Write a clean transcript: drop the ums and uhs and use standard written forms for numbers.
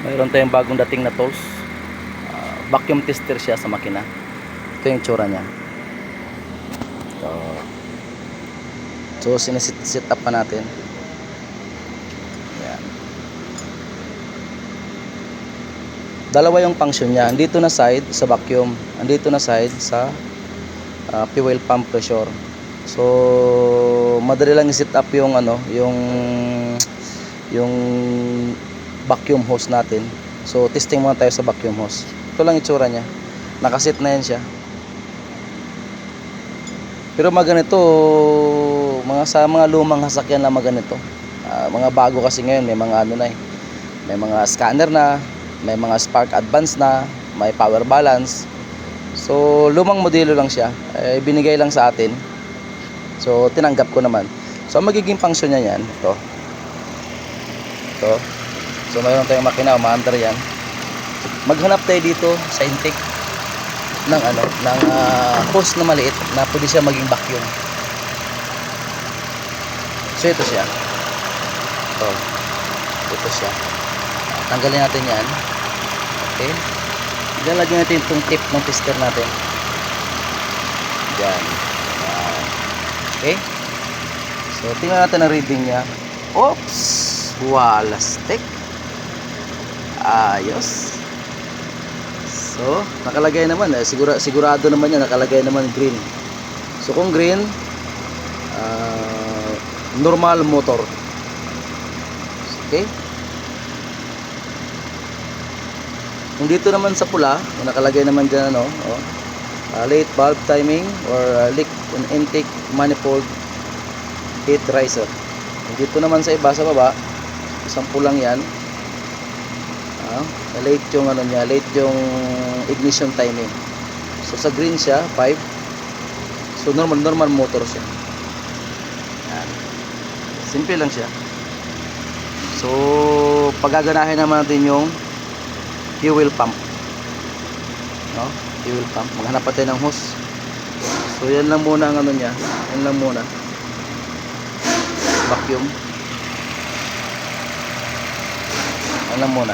Mayroon tayong bagong dating na tools. Vacuum tester siya sa makina. Ito yung tsura niya. So sinisit up pa natin. Ayan. Dalawa yung function niya. Andito na side sa vacuum, andito na side sa fuel pump pressure. So madali lang i-set up yung yung vacuum hose natin. So testing muna tayo sa vacuum hose. Ito lang itsura niya. Nakaset na yan siya. Pero maganito, sa mga lumang sasakyan lang maganito. Mga bago kasi ngayon may mga may mga scanner na, may mga spark advance na, may power balance. So lumang modelo lang siya, binigay lang sa atin. So tinanggap ko naman. So magiging function niya yan, ito. So mayroon tayong makina, umaandar yan. Maghanap tayo dito sa intake ng hose na maliit na pwede siya maging vacuum. So ito siya. Ito siya. Tanggalin natin yan. Okay. Diyan lagyan natin itong tip ng tester natin. Diyan. Okay. So tingnan natin ang reading niya. Oops! Walastik. Ayos. So nakalagay naman, sigurado naman yan, nakalagay naman green. So kung green, normal motor. Okay. Kung dito naman sa pula, nakalagay naman dyan late valve timing or leak in intake manifold heat riser. Kung dito naman sa iba, sa baba, isang pulang yan, late yung late yung ignition timing. So sa green siya 5. So normal motor siya. Yan. Simple lang siya. So pagaganahin naman natin yung fuel pump. Fuel pump. Maghanap pa tayo ng hose. So yan lang muna ang niya. Yan lang muna. Vacuum. Yan lang muna.